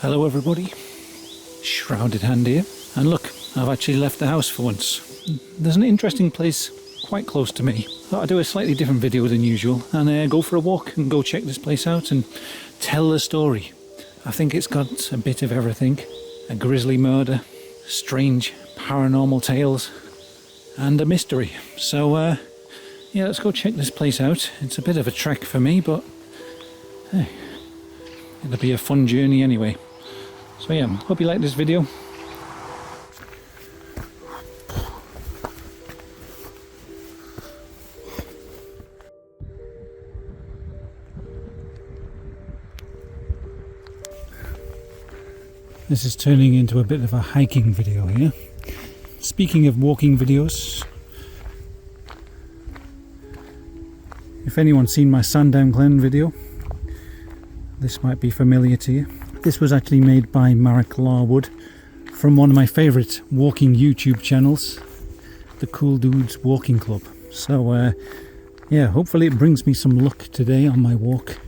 Hello everybody, Shrouded hand here, and look, I've actually left the house for once. There's an interesting place quite close to me. Thought I'd do a slightly different video than usual and go for a walk and go check this place out and tell the story. I think it's got a bit of everything. A grisly murder, strange paranormal tales, and a mystery. So yeah, let's go check this place out. It's a bit of a trek for me, but hey, it'll be a fun journey anyway. So yeah, hope you like this video. This is turning into a bit of a hiking video here. Speaking of walking videos, if anyone's seen my Sandown Glen video, this might be familiar to you. This was actually made by MacLeod from one of my favourite walking YouTube channels, the Cool Dudes Walking Club. So yeah, hopefully it brings me some luck today on my walk.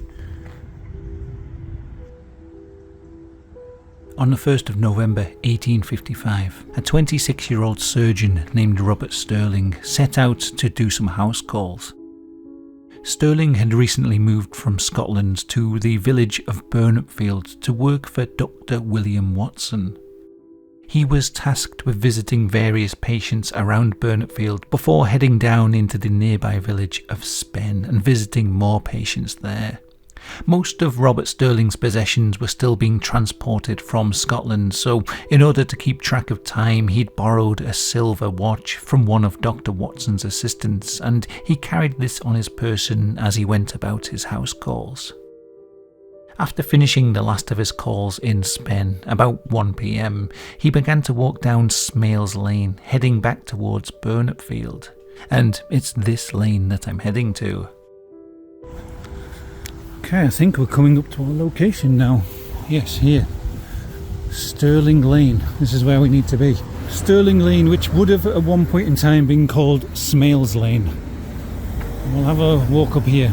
On the 1st of November 1855, a 26-year-old surgeon named Robert Sterling set out to do some house calls. Sterling had recently moved from Scotland to the village of Burnopfield to work for Dr. William Watson. He was tasked with visiting various patients around Burnopfield before heading down into the nearby village of Spen and visiting more patients there. Most of Robert Sterling's possessions were still being transported from Scotland, so in order to keep track of time, he'd borrowed a silver watch from one of Dr. Watson's assistants, and he carried this on his person as he went about his house calls. After finishing the last of his calls in Spen, about 1 p.m, he began to walk down Smales Lane, heading back towards Burnopfield. And it's this lane that I'm heading to. Okay, I think we're coming up to our location now. Yes, here. Sterling Lane. This is where we need to be. Sterling Lane, which would have at one point in time been called Smales Lane. And we'll have a walk up here,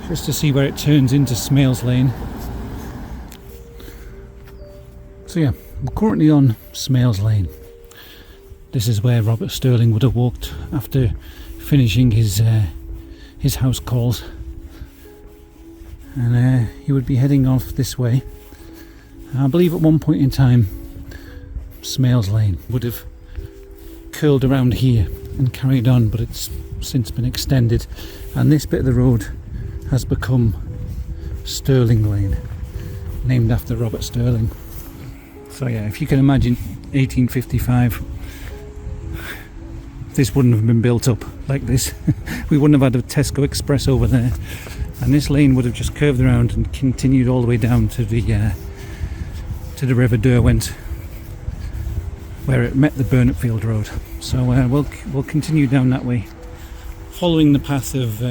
just to see where it turns into Smales Lane. So yeah, we're currently on Smales Lane. This is where Robert Sterling would have walked after finishing his house calls. And he would be heading off this way. I believe at one point in time Smales Lane would have curled around here and carried on, but it's since been extended, and this bit of the road has become Sterling Lane, named after Robert Sterling. So yeah, if you can imagine 1855, this wouldn't have been built up like this. We wouldn't have had a Tesco Express over there. And this lane would have just curved around and continued all the way down to the River Derwent, where it met the Burnopfield Road. So we'll continue down that way, following the path of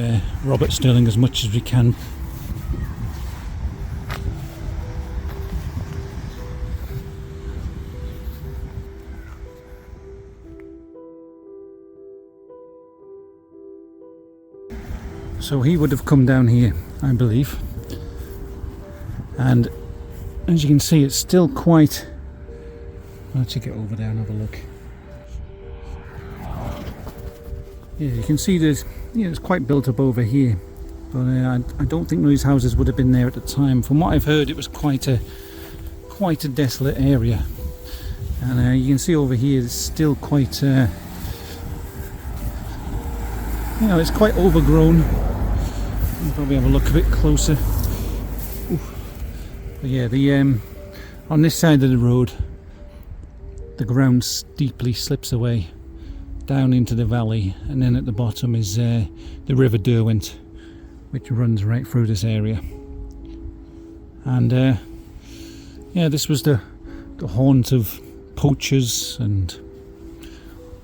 Robert Sterling as much as we can. So he would have come down here, I believe, and as you can see, it's still quite... I'll actually get over there and have a look. Yeah, you can see there's, it's quite built up over here, but I don't think these houses would have been there at the time. From what I've heard, it was quite a desolate area, and you can see over here it's still quite it's quite overgrown. I'll probably have a look a bit closer. But yeah, on this side of the road, the ground steeply slips away down into the valley, and then at the bottom is the River Derwent, which runs right through this area. And yeah, this was the haunt of poachers and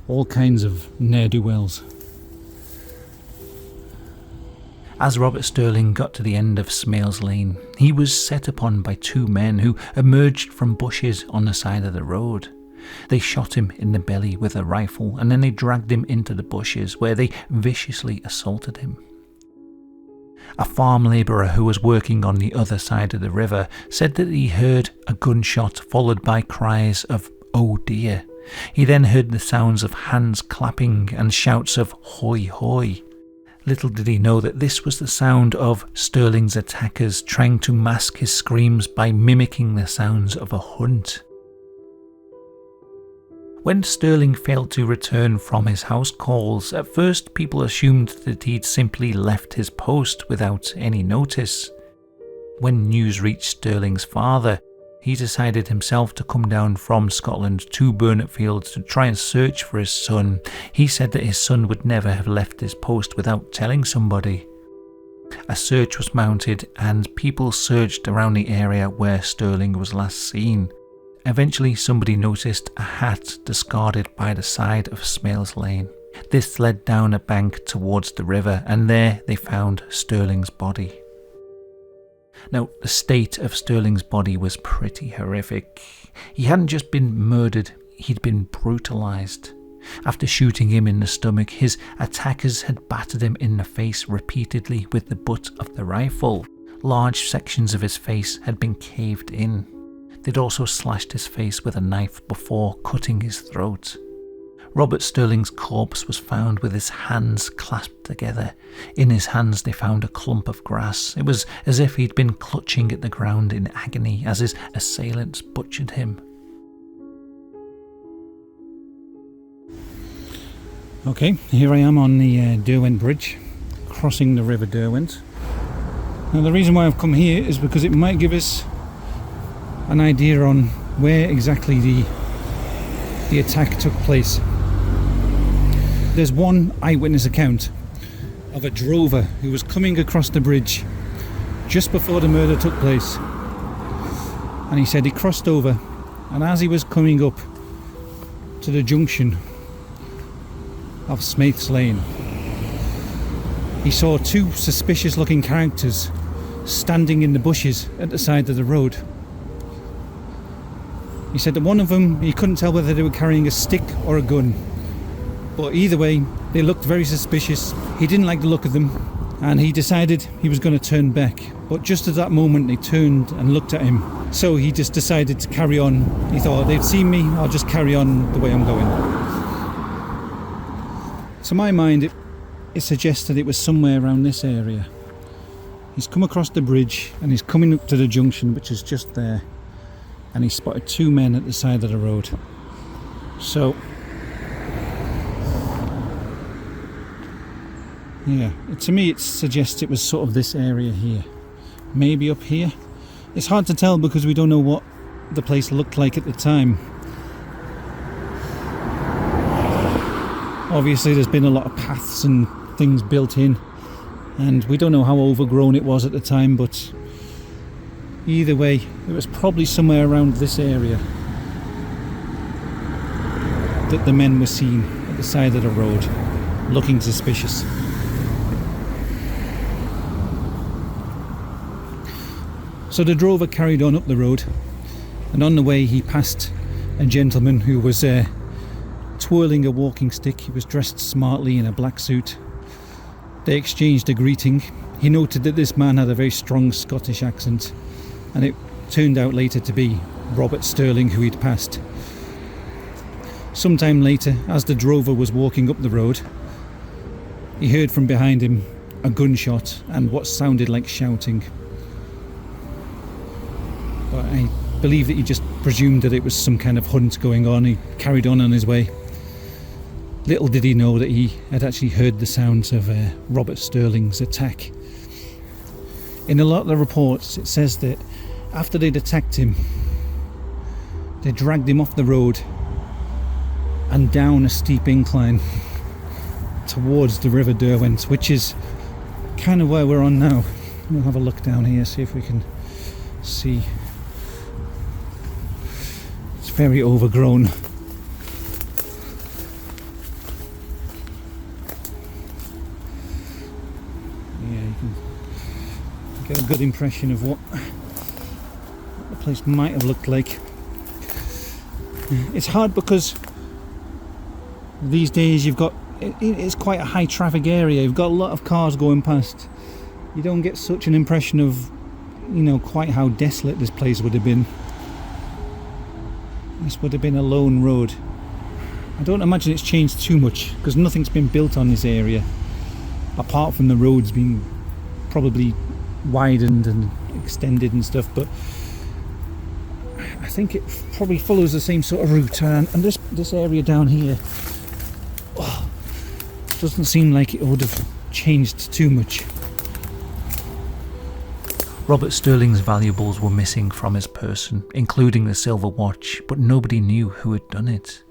all kinds of ne'er-do-wells. As Robert Sterling got to the end of Smales Lane, he was set upon by two men who emerged from bushes on the side of the road. They shot him in the belly with a rifle, and then they dragged him into the bushes, where they viciously assaulted him. A farm labourer who was working on the other side of the river said that he heard a gunshot followed by cries of "oh dear." He then heard the sounds of hands clapping and shouts of "hoi hoi." Little did he know that this was the sound of Sterling's attackers trying to mask his screams by mimicking the sounds of a hunt. When Sterling failed to return from his house calls, at first people assumed that he'd simply left his post without any notice. When news reached Sterling's father, he decided himself to come down from Scotland to Burnetfield to try and search for his son. He said that his son would never have left his post without telling somebody. A search was mounted and people searched around the area where Sterling was last seen. Eventually somebody noticed a hat discarded by the side of Smales Lane. This led down a bank towards the river and there they found Sterling's body. Now, the state of Sterling's body was pretty horrific. He hadn't just been murdered, he'd been brutalised. After shooting him in the stomach, his attackers had battered him in the face repeatedly with the butt of the rifle. Large sections of his face had been caved in. They'd also slashed his face with a knife before cutting his throat. Robert Sterling's corpse was found with his hands clasped together. In his hands they found a clump of grass. It was as if he'd been clutching at the ground in agony as his assailants butchered him. Okay, here I am on the Derwent Bridge, crossing the River Derwent. Now the reason why I've come here is because it might give us an idea on where exactly the attack took place. There's one eyewitness account of a drover who was coming across the bridge just before the murder took place, and he said he crossed over, and as he was coming up to the junction of Smales Lane, he saw two suspicious looking characters standing in the bushes at the side of the road. He said that one of them, he couldn't tell whether they were carrying a stick or a gun, but either way they looked very suspicious. He didn't like the look of them and he decided he was going to turn back, but just at that moment they turned and looked at him, so he just decided to carry on. He thought, they've seen me, I'll just carry on the way I'm going. To my mind it suggests that it was somewhere around this area. He's come across the bridge and he's coming up to the junction, which is just there, and he spotted two men at the side of the road. So yeah, to me it suggests it was sort of this area here, maybe up here. It's hard to tell because we don't know what the place looked like at the time. Obviously there's been a lot of paths and things built in, and we don't know how overgrown it was at the time, but either way it was probably somewhere around this area that the men were seen at the side of the road looking suspicious. So the drover carried on up the road, and on the way he passed a gentleman who was twirling a walking stick. He was dressed smartly in a black suit. They exchanged a greeting. He noted that this man had a very strong Scottish accent, and it turned out later to be Robert Sterling, who he'd passed. Sometime later, as the drover was walking up the road, he heard from behind him a gunshot and what sounded like shouting. But I believe that he just presumed that it was some kind of hunt going on. He carried on his way. Little did he know that he had actually heard the sounds of Robert Sterling's attack. In a lot of the reports it says that after they'd attacked him, they dragged him off the road and down a steep incline towards the River Derwent, which is kind of where we're on now. We'll have a look down here, see if we can see. It's very overgrown. Yeah, you can get a good impression of what the place might have looked like. It's hard because these days you've got it's quite a high traffic area. You've got a lot of cars going past, you don't get such an impression of, quite how desolate this place would have been. This would have been a lone road. I don't imagine it's changed too much, because nothing's been built on this area, apart from the roads being probably widened and extended and stuff, but I think it probably follows the same sort of route, and this area down here doesn't seem like it would have changed too much. Robert Sterling's valuables were missing from his person, including the silver watch, but nobody knew who had done it.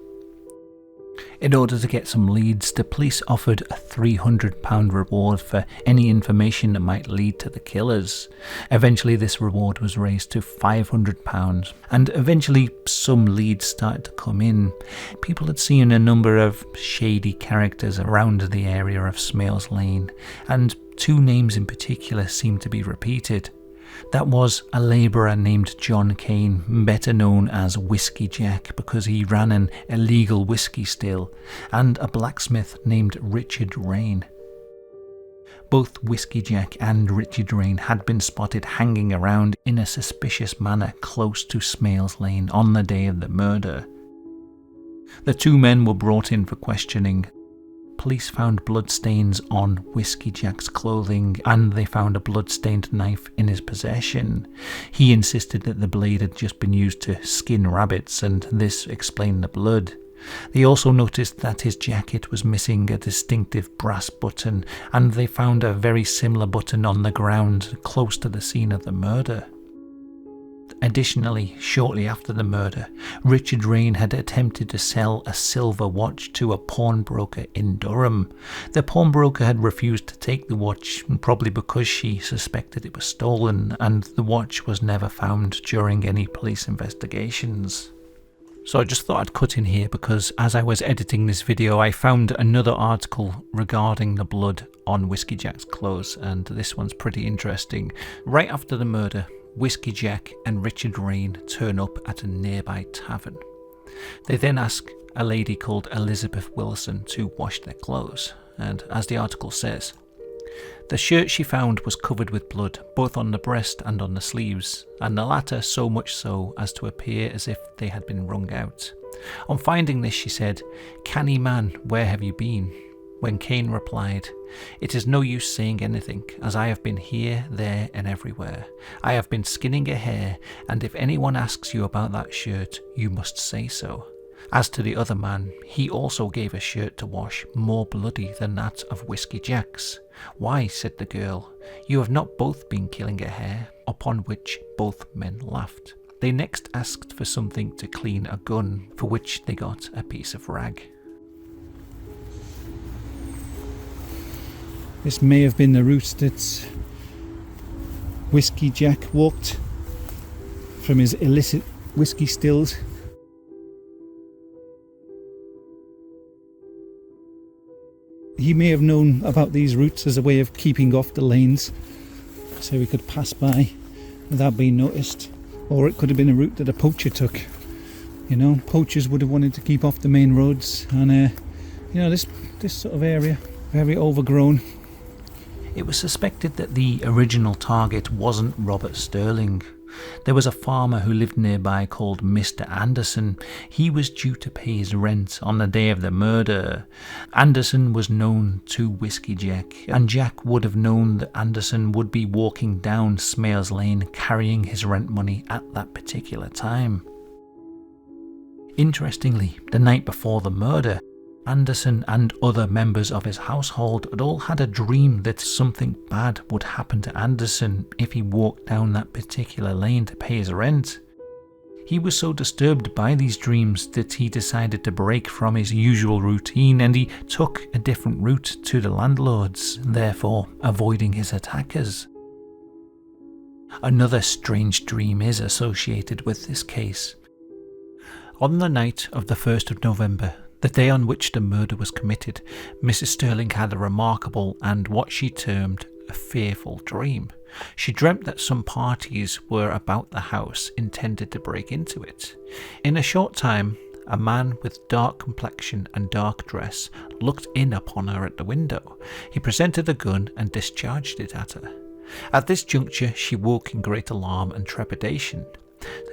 In order to get some leads, the police offered a £300 reward for any information that might lead to the killers. Eventually this reward was raised to £500, and eventually some leads started to come in. People had seen a number of shady characters around the area of Smales Lane, and two names in particular seemed to be repeated. That was a labourer named John Kane, better known as Whiskey Jack because he ran an illegal whiskey still, and a blacksmith named Richard Rain. Both Whiskey Jack and Richard Rain had been spotted hanging around in a suspicious manner close to Smales Lane on the day of the murder. The two men were brought in for questioning. Police found bloodstains on Whiskey Jack's clothing, and they found a blood-stained knife in his possession. He insisted that the blade had just been used to skin rabbits, and this explained the blood. They also noticed that his jacket was missing a distinctive brass button, and they found a very similar button on the ground close to the scene of the murder. Additionally, shortly after the murder, Richard Rain had attempted to sell a silver watch to a pawnbroker in Durham. The pawnbroker had refused to take the watch, probably because she suspected it was stolen, and the watch was never found during any police investigations. So I just thought I'd cut in here because as I was editing this video I found another article regarding the blood on Whiskey Jack's clothes, and this one's pretty interesting. Right after the murder, Whiskey Jack and Richard Rain turn up at a nearby tavern. They then ask a lady called Elizabeth Wilson to wash their clothes, and as the article says, the shirt she found was covered with blood, both on the breast and on the sleeves, and the latter so much so as to appear as if they had been wrung out. On finding this, she said, "Canny man, where have you been?" When Kane replied, "It is no use saying anything, as I have been here, there and everywhere. I have been skinning a hare, and if anyone asks you about that shirt, you must say so." As to the other man, he also gave a shirt to wash more bloody than that of Whiskey Jack's. "Why," said the girl, "you have not both been killing a hare," upon which both men laughed. They next asked for something to clean a gun, for which they got a piece of rag. This may have been the route that Whiskey Jack walked from his illicit whiskey stills. He may have known about these routes as a way of keeping off the lanes so he could pass by without being noticed, or it could have been a route that a poacher took. Poachers would have wanted to keep off the main roads, and this sort of area, very overgrown. It was suspected that the original target wasn't Robert Sterling. There was a farmer who lived nearby called Mr. Anderson. He was due to pay his rent on the day of the murder. Anderson was known to Whiskey Jack, and Jack would have known that Anderson would be walking down Smales Lane carrying his rent money at that particular time. Interestingly, the night before the murder, Anderson and other members of his household had all had a dream that something bad would happen to Anderson if he walked down that particular lane to pay his rent. He was so disturbed by these dreams that he decided to break from his usual routine, and he took a different route to the landlords, therefore avoiding his attackers. Another strange dream is associated with this case. On the night of the 1st of November, the day on which the murder was committed, Mrs. Sterling had a remarkable and what she termed a fearful dream. She dreamt that some parties were about the house intended to break into it. In a short time, a man with dark complexion and dark dress looked in upon her at the window. He presented a gun and discharged it at her. At this juncture, she woke in great alarm and trepidation.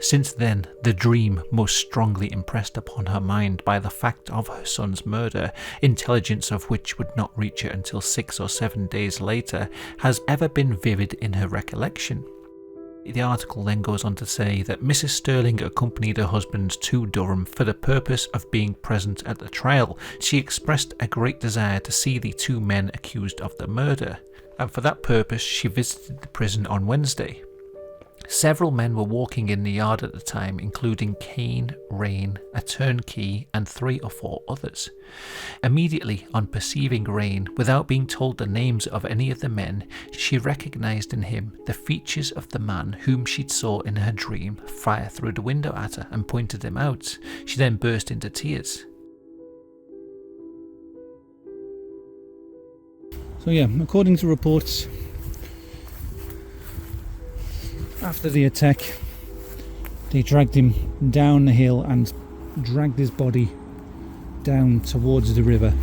Since then, the dream most strongly impressed upon her mind by the fact of her son's murder, intelligence of which would not reach her until 6 or 7 days later, has ever been vivid in her recollection. The article then goes on to say that Mrs. Sterling accompanied her husband to Durham for the purpose of being present at the trial. She expressed a great desire to see the 2 men accused of the murder, and for that purpose she visited the prison on Wednesday. Several men were walking in the yard at the time, including Kane, Rain, a turnkey, and 3 or 4 others. Immediately on perceiving Rain, without being told the names of any of the men, she recognised in him the features of the man whom she'd saw in her dream fire through the window at her and pointed him out. She then burst into tears. So yeah, according to reports, after the attack, they dragged him down the hill and dragged his body down towards the river.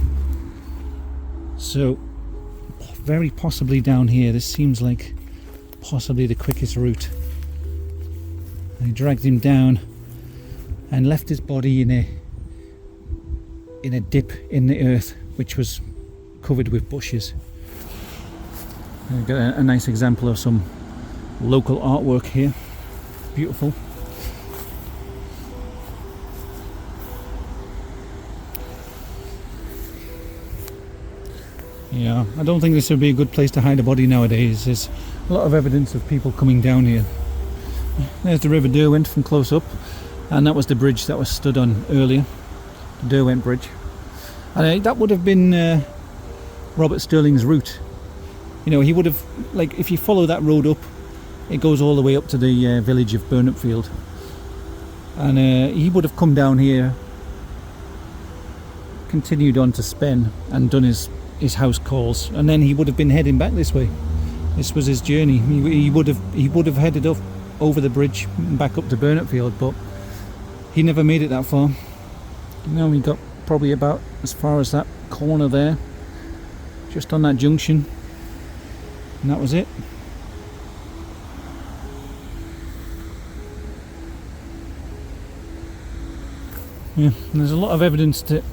So, very possibly down here. This seems like possibly the quickest route. They dragged him down and left his body in a dip in the earth, which was covered with bushes. I've got a nice example of some local artwork here. Beautiful. Yeah, I don't think this would be a good place to hide a body nowadays. There's a lot of evidence of people coming down here. There's the River Derwent from close up, and that was the bridge that was stood on earlier, the Derwent Bridge. And that would have been Robert Sterling's route. You know, he would have, like, if you follow that road up, it goes all the way up to the village of Burnopfield, and he would have come down here, continued on to Spen, and done his house calls, and then he would have been heading back this way. This was his journey. He would have headed up over the bridge and back up to Burnopfield, but he never made it that far. You know, he got probably about as far as that corner there, just on that junction, and that was it. Yeah, and there's a lot of evidence that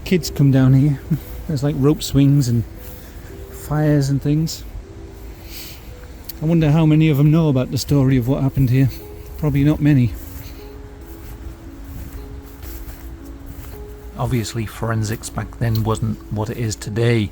kids come down here. There's like rope swings and fires and things. I wonder how many of them know about the story of what happened here. Probably not many. Obviously, forensics back then wasn't what it is today.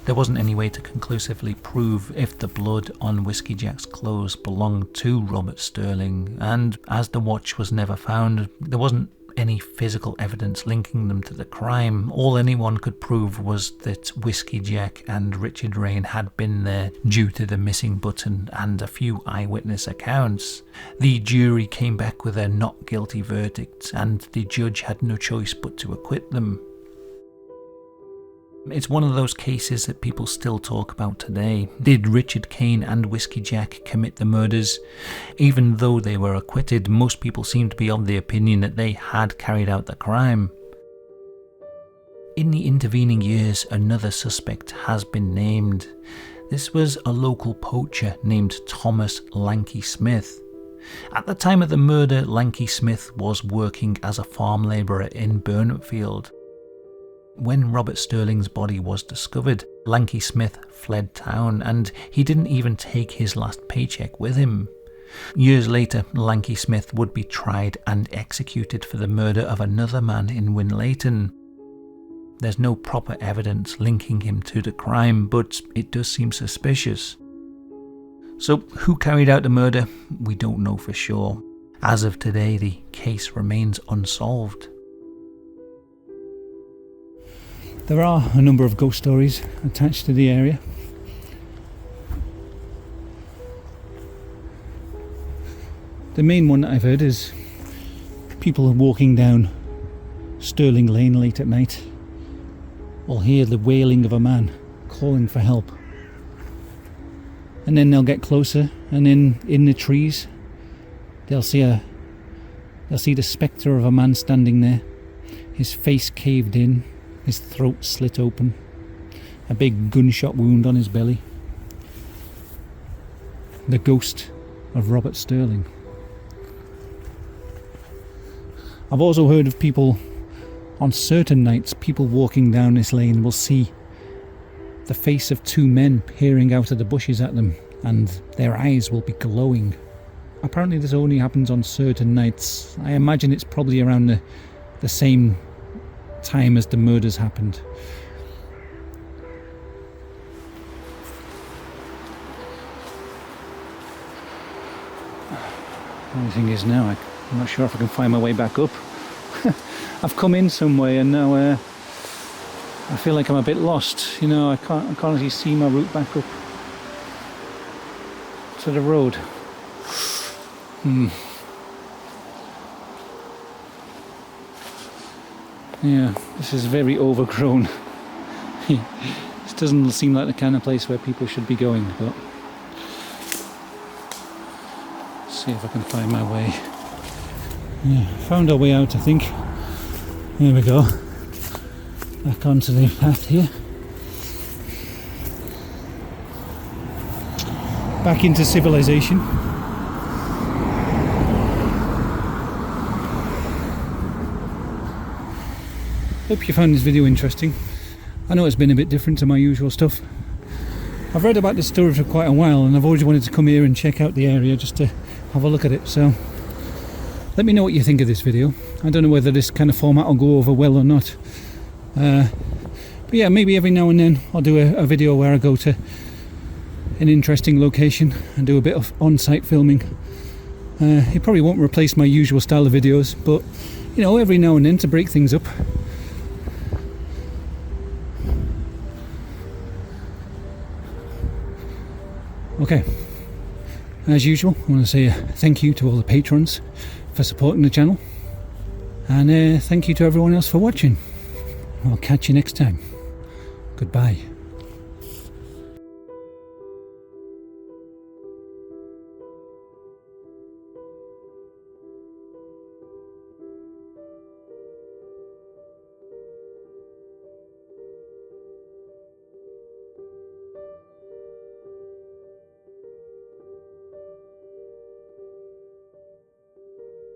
There wasn't any way to conclusively prove if the blood on Whiskey Jack's clothes belonged to Robert Sterling, and as the watch was never found, there wasn't any physical evidence linking them to the crime. All anyone could prove was that Whiskey Jack and Richard Rain had been there due to the missing button and a few eyewitness accounts. The jury came back with a not guilty verdict, and the judge had no choice but to acquit them. It's one of those cases that people still talk about today. Did Richard Kane and Whiskey Jack commit the murders? Even though they were acquitted, most people seem to be of the opinion that they had carried out the crime. In the intervening years, another suspect has been named. This was a local poacher named Thomas Lanky Smith. At the time of the murder, Lanky Smith was working as a farm labourer in Burnopfield. When Robert Sterling's body was discovered, Lanky Smith fled town, and he didn't even take his last paycheck with him. Years later, Lanky Smith would be tried and executed for the murder of another man in Winlayton. There's no proper evidence linking him to the crime, but it does seem suspicious. So, who carried out the murder? We don't know for sure. As of today, the case remains unsolved. There are a number of ghost stories attached to the area. The main one that I've heard is people walking down Stirling Lane late at night will hear the wailing of a man calling for help. And then they'll get closer, and then in the trees they'll see the spectre of a man standing there, his face caved in, his throat slit open, a big gunshot wound on his belly. the ghost of Robert Sterling. I've also heard of people, on certain nights, people walking down this lane will see the face of two men peering out of the bushes at them, and their eyes will be glowing. Apparently this only happens on certain nights. I imagine it's probably around the same time as the murders happened. The only thing is now, I'm not sure if I can find my way back up. I've come in some way and now I feel like I'm a bit lost. You know, I can't actually see my route back up to the road. Yeah, this is very overgrown. This doesn't seem like the kind of place where people should be going, but let's see if I can find my way. Yeah, found our way out, I think. There we go. Back onto the path here. Back into civilization. Hope you found this video interesting. I know it's been a bit different to my usual stuff. I've read about this story for quite a while and I've always wanted to come here and check out the area just to have a look at it, so let me know what you think of this video. I don't know whether this kind of format will go over well or not. But yeah, maybe every now and then I'll do a video where I go to an interesting location and do a bit of on-site filming. It probably won't replace my usual style of videos, but you know, every now and then to break things up. Okay, as usual, I want to say thank you to all the patrons for supporting the channel, and thank you to everyone else for watching. I'll catch you next time. Goodbye.